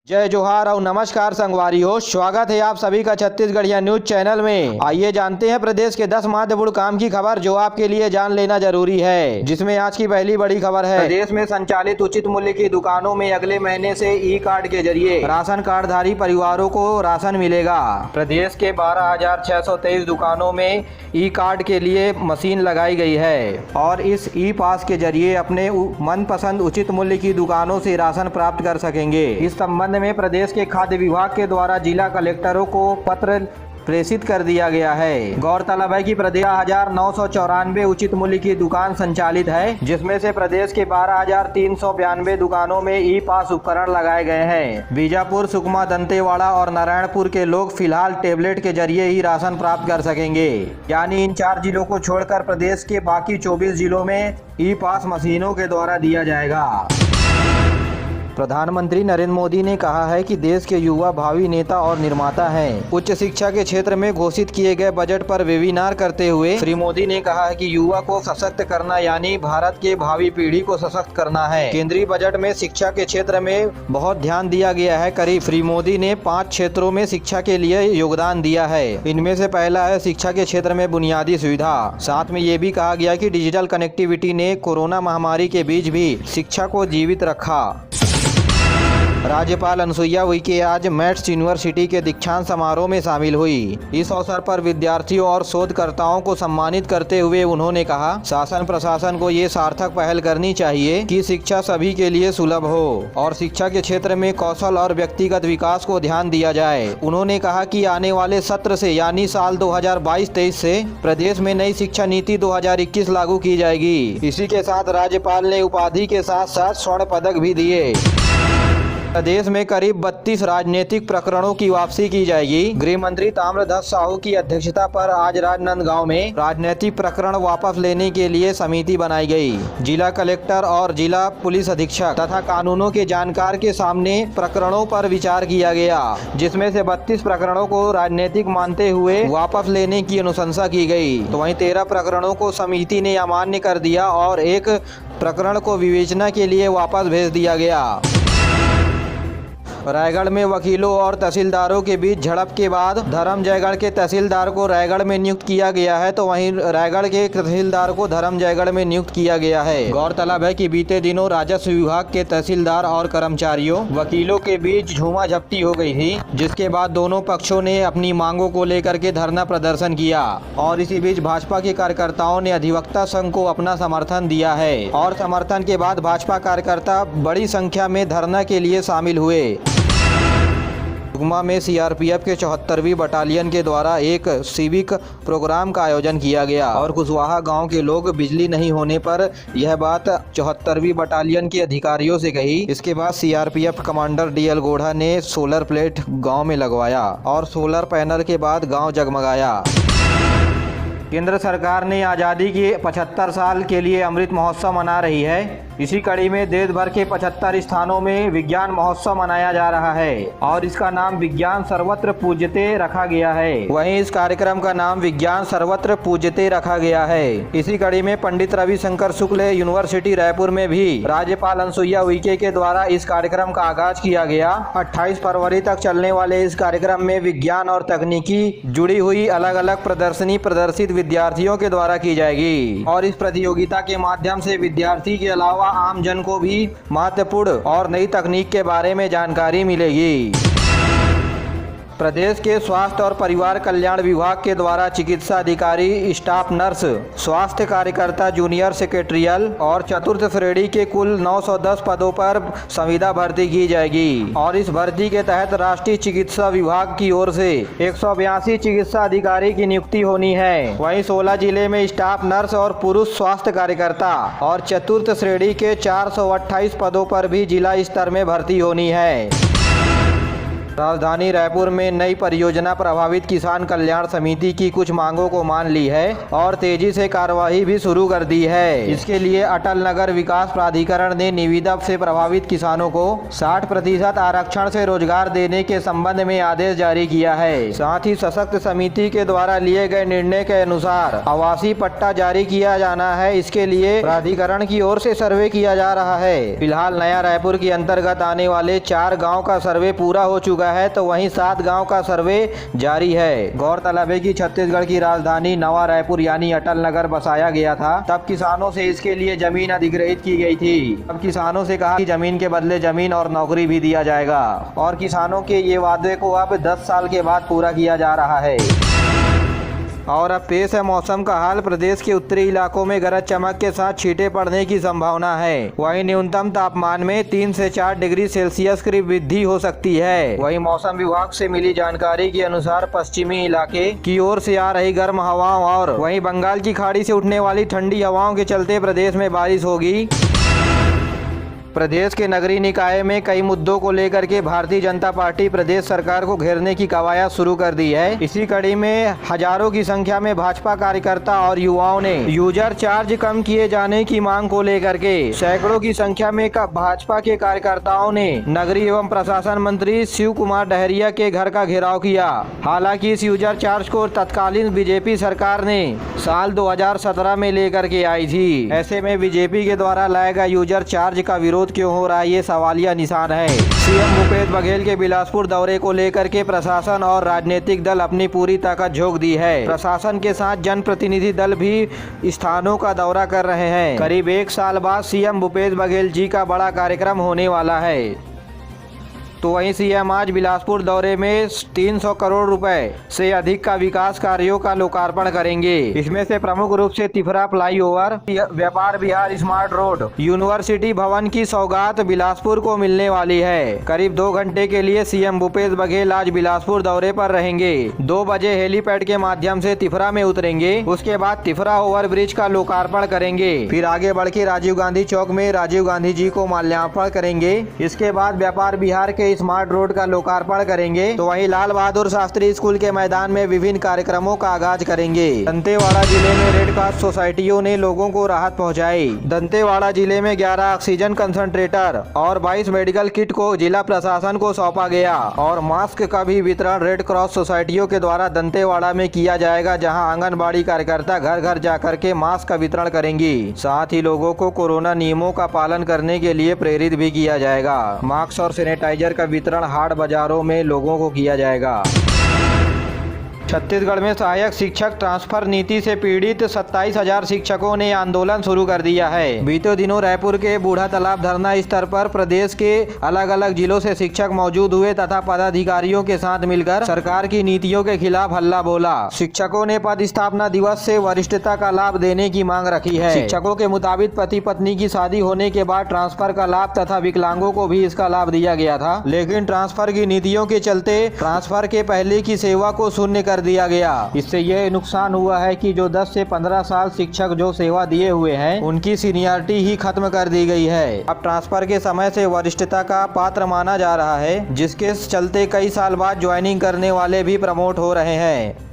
जय जोहार और नमस्कार संगवारियों, स्वागत है आप सभी का छत्तीसगढ़िया न्यूज चैनल में। आइए जानते हैं प्रदेश के 10 महत्वपूर्ण काम की खबर जो आपके लिए जान लेना जरूरी है, जिसमें आज की पहली बड़ी खबर है। प्रदेश में संचालित उचित मूल्य की दुकानों में अगले महीने से ई कार्ड के जरिए राशन कार्डधारी परिवारों को राशन मिलेगा। प्रदेश के 12,623 दुकानों में ई कार्ड के लिए मशीन लगाई गई है और इस ई पास के जरिए अपने मनपसंद उचित मूल्य की दुकानों से राशन प्राप्त कर सकेंगे। इस संबंध में प्रदेश के खाद्य विभाग के द्वारा जिला कलेक्टरों को पत्र प्रेषित कर दिया गया है। गौरतलब है कि प्रदेश 1994 उचित मूल्य की दुकान संचालित है, जिसमें से प्रदेश के 12,392 दुकानों में ई पास उपकरण लगाए गए हैं। बीजापुर, सुकमा, दंतेवाड़ा और नारायणपुर के लोग फिलहाल टेबलेट के जरिए ही राशन प्राप्त कर सकेंगे, यानी इन 4 जिलों को छोड़कर प्रदेश के बाकी 24 जिलों में ई पास मशीनों के द्वारा दिया जाएगा। प्रधानमंत्री नरेंद्र मोदी ने कहा है कि देश के युवा भावी नेता और निर्माता हैं। उच्च शिक्षा के क्षेत्र में घोषित किए गए बजट पर वेबिनार करते हुए श्री मोदी ने कहा है कि युवा को सशक्त करना यानी भारत के भावी पीढ़ी को सशक्त करना है। केंद्रीय बजट में शिक्षा के क्षेत्र में बहुत ध्यान दिया गया है। करीब श्री मोदी ने 5 क्षेत्रों में शिक्षा के लिए योगदान दिया है। इनमें से पहला है शिक्षा के क्षेत्र में बुनियादी सुविधा। साथ में ये भी कहा गया कि डिजिटल कनेक्टिविटी ने कोरोना महामारी के बीच भी शिक्षा को जीवित रखा। राज्यपाल अनुसुईया उइके आज मैट्स यूनिवर्सिटी के दीक्षांत समारोह में शामिल हुई। इस अवसर पर विद्यार्थियों और शोधकर्ताओं को सम्मानित करते हुए उन्होंने कहा, शासन प्रशासन को ये सार्थक पहल करनी चाहिए कि शिक्षा सभी के लिए सुलभ हो और शिक्षा के क्षेत्र में कौशल और व्यक्तिगत विकास को ध्यान दिया जाए। उन्होंने कहा कि आने वाले सत्र से यानी साल 2022-23 से प्रदेश में नई शिक्षा नीति 2021 लागू की जाएगी। इसी के साथ राज्यपाल ने उपाधि के साथ साथ स्वर्ण पदक भी दिए। प्रदेश में करीब 32 राजनीतिक प्रकरणों की वापसी की जाएगी। गृह मंत्री ताम्रध्वज साहू की अध्यक्षता पर आज राजनांदगांव में राजनीतिक प्रकरण वापस लेने के लिए समिति बनाई गई। जिला कलेक्टर और जिला पुलिस अधीक्षक तथा कानूनों के जानकार के सामने प्रकरणों पर विचार किया गया, जिसमें से 32 प्रकरणों को राजनीतिक मानते हुए वापस लेने की अनुशंसा की गई, तो वहीं 13 प्रकरणों को समिति ने अमान्य कर दिया और एक प्रकरण को विवेचना के लिए वापस भेज दिया गया। रायगढ़ में वकीलों और तहसीलदारों के बीच झड़प के बाद धर्मजयगढ़ के तहसीलदार को रायगढ़ में नियुक्त किया गया है, तो वहीं रायगढ़ के तहसीलदार को धर्मजयगढ़ में नियुक्त किया गया है। गौरतलब है कि बीते दिनों राजस्व विभाग के तहसीलदार और कर्मचारियों वकीलों के बीच झूमाझपटी हो गई थी, जिसके बाद दोनों पक्षों ने अपनी मांगों को लेकर के धरना प्रदर्शन किया और इसी बीच भाजपा के कार्यकर्ताओं ने अधिवक्ता संघ को अपना समर्थन दिया है और समर्थन के बाद भाजपा कार्यकर्ता बड़ी संख्या में धरना के लिए शामिल हुए। सुकमा में सीआरपीएफ के 74वीं बटालियन के द्वारा एक सिविक प्रोग्राम का आयोजन किया गया और कुशवाहा गांव के लोग बिजली नहीं होने पर यह बात 74वीं बटालियन के अधिकारियों से कही। इसके बाद सीआरपीएफ कमांडर डीएल गोढ़ा ने सोलर प्लेट गांव में लगवाया और सोलर पैनल के बाद गांव जगमगाया। केंद्र सरकार ने आज़ादी के 75 साल के लिए अमृत महोत्सव मना रही है। इसी कड़ी में देश भर के 75 स्थानों में विज्ञान महोत्सव मनाया जा रहा है और इसका नाम विज्ञान सर्वत्र पूज्यते रखा गया है। वहीं इस कार्यक्रम का नाम विज्ञान सर्वत्र पूज्यते रखा गया है। इसी कड़ी में पंडित रविशंकर शुक्ल यूनिवर्सिटी रायपुर में भी राज्यपाल अनुसुईया उइके के द्वारा इस कार्यक्रम का आगाज किया गया। 28 फरवरी तक चलने वाले इस कार्यक्रम में विज्ञान और तकनीकी जुड़ी हुई अलग अलग प्रदर्शनी प्रदर्शित विद्यार्थियों के द्वारा की जाएगी और इस प्रतियोगिता के माध्यम से विद्यार्थी के अलावा आम जन को भी महत्वपूर्ण और नई तकनीक के बारे में जानकारी मिलेगी। प्रदेश के स्वास्थ्य और परिवार कल्याण विभाग के द्वारा चिकित्सा अधिकारी, स्टाफ नर्स, स्वास्थ्य कार्यकर्ता, जूनियर सेक्रेटरियल और चतुर्थ श्रेणी के कुल 910 पदों पर संविदा भर्ती की जाएगी और इस भर्ती के तहत राष्ट्रीय चिकित्सा विभाग की ओर से 182 चिकित्सा अधिकारी की नियुक्ति होनी है। वहीं 16 जिले में स्टाफ नर्स और पुरुष स्वास्थ्य कार्यकर्ता और चतुर्थ श्रेणी के 428 पदों पर भी जिला स्तर में भर्ती होनी है। राजधानी रायपुर में नई परियोजना प्रभावित किसान कल्याण समिति की कुछ मांगों को मान ली है और तेजी से कार्यवाही भी शुरू कर दी है। इसके लिए अटल नगर विकास प्राधिकरण ने निविदा से प्रभावित किसानों को 60% आरक्षण से रोजगार देने के संबंध में आदेश जारी किया है। साथ ही सशक्त समिति के द्वारा लिए गए निर्णय के अनुसार आवासीय पट्टा जारी किया जाना है। इसके लिए प्राधिकरण की ओर से सर्वे किया जा रहा है। फिलहाल नया रायपुर के अंतर्गत आने वाले 4 गाँव का सर्वे पूरा हो चुका है तो वहीं 7 गाँव का सर्वे जारी है। गौरतलब है कि छत्तीसगढ़ की राजधानी नवा रायपुर यानी अटल नगर बसाया गया था। तब किसानों से इसके लिए जमीन अधिग्रहित की गई थी। अब किसानों से कहा कि जमीन के बदले जमीन और नौकरी भी दिया जाएगा और किसानों के ये वादे को अब 10 साल के बाद पूरा किया जा रहा है। और अब पेश है मौसम का हाल। प्रदेश के उत्तरी इलाकों में गरज चमक के साथ छींटे पड़ने की संभावना है। वहीं न्यूनतम तापमान में 3 से 4 डिग्री सेल्सियस की वृद्धि हो सकती है। वहीं मौसम विभाग से मिली जानकारी के अनुसार पश्चिमी इलाके की ओर से आ रही गर्म हवाओं और वहीं बंगाल की खाड़ी से उठने वाली ठंडी हवाओं के चलते प्रदेश में बारिश होगी। प्रदेश के नगरीय निकाय में कई मुद्दों को लेकर के भारतीय जनता पार्टी प्रदेश सरकार को घेरने की कवायद शुरू कर दी है। इसी कड़ी में हजारों की संख्या में भाजपा कार्यकर्ता और युवाओं ने यूजर चार्ज कम किए जाने की मांग को लेकर के सैकड़ों की संख्या में भाजपा के कार्यकर्ताओं ने नगरीय एवं प्रशासन मंत्री शिव कुमार डहरिया के घर का घेराव किया। हालांकि इस यूजर चार्ज को तत्कालीन बीजेपी सरकार ने साल 2017 में लेकर के आई थी। ऐसे में बीजेपी के द्वारा लाया गया यूजर चार्ज का विरोध क्यों हो रहा है, ये सवालिया निशान है। सीएम भूपेश बघेल के बिलासपुर दौरे को लेकर के प्रशासन और राजनीतिक दल अपनी पूरी ताकत झोंक दी है। प्रशासन के साथ जनप्रतिनिधि दल भी स्थानों का दौरा कर रहे हैं। करीब 1 साल बाद सीएम भूपेश बघेल जी का बड़ा कार्यक्रम होने वाला है। तो वहीं सीएम आज बिलासपुर दौरे में 300 करोड़ रुपए से अधिक का विकास कार्यों का लोकार्पण करेंगे। इसमें से प्रमुख रूप से तिफरा फ्लाईओवर, व्यापार विहार स्मार्ट रोड, यूनिवर्सिटी भवन की सौगात बिलासपुर को मिलने वाली है। करीब 2 घंटे के लिए सीएम भूपेश बघेल आज बिलासपुर दौरे पर रहेंगे। 2 बजे हेलीपैड के माध्यम से तिफरा में उतरेंगे। उसके बाद तिफरा ओवर ब्रिज का लोकार्पण करेंगे। फिर आगे बढ़ के राजीव गांधी चौक में राजीव गांधी जी को माल्यार्पण करेंगे। इसके बाद व्यापार विहार के स्मार्ट रोड का लोकार्पण करेंगे। तो वहीं लाल बहादुर शास्त्री स्कूल के मैदान में विभिन्न कार्यक्रमों का आगाज करेंगे। दंतेवाड़ा जिले में रेड क्रॉस सोसाइटियों ने लोगों को राहत पहुंचाई। दंतेवाड़ा जिले में 11 ऑक्सीजन कंसंट्रेटर और 22 मेडिकल किट को जिला प्रशासन को सौंपा गया और मास्क का भी वितरण रेड क्रॉस सोसाइटियों के द्वारा दंतेवाड़ा में किया जाएगा, जहां आंगनबाड़ी कार्यकर्ता घर घर जाकर के मास्क का वितरण करेंगी। साथ ही लोगों को कोरोना नियमों का पालन करने के लिए प्रेरित भी किया जाएगा। मास्क और सैनिटाइजर का वितरण हाट बाजारों में लोगों को किया जाएगा। छत्तीसगढ़ में सहायक शिक्षक ट्रांसफर नीति से पीड़ित 27,000 शिक्षकों ने आंदोलन शुरू कर दिया है। बीते दिनों रायपुर के बूढ़ा तालाब धरना स्थल पर प्रदेश के अलग अलग जिलों से शिक्षक मौजूद हुए तथा पदाधिकारियों के साथ मिलकर सरकार की नीतियों के खिलाफ हल्ला बोला। शिक्षकों ने पद स्थापना दिवस से वरिष्ठता का लाभ देने की मांग रखी है। शिक्षकों के मुताबिक पति पत्नी की शादी होने के बाद ट्रांसफर का लाभ तथा विकलांगों को भी इसका लाभ दिया गया था, लेकिन ट्रांसफर की नीतियों के चलते ट्रांसफर के पहले की सेवा को शून्य कर दिया गया। इससे यह नुकसान हुआ है कि जो 10 से 15 साल शिक्षक जो सेवा दिए हुए हैं उनकी सीनियरिटी ही खत्म कर दी गई है। अब ट्रांसफर के समय से वरिष्ठता का पात्र माना जा रहा है, जिसके चलते कई साल बाद ज्वाइनिंग करने वाले भी प्रमोट हो रहे हैं।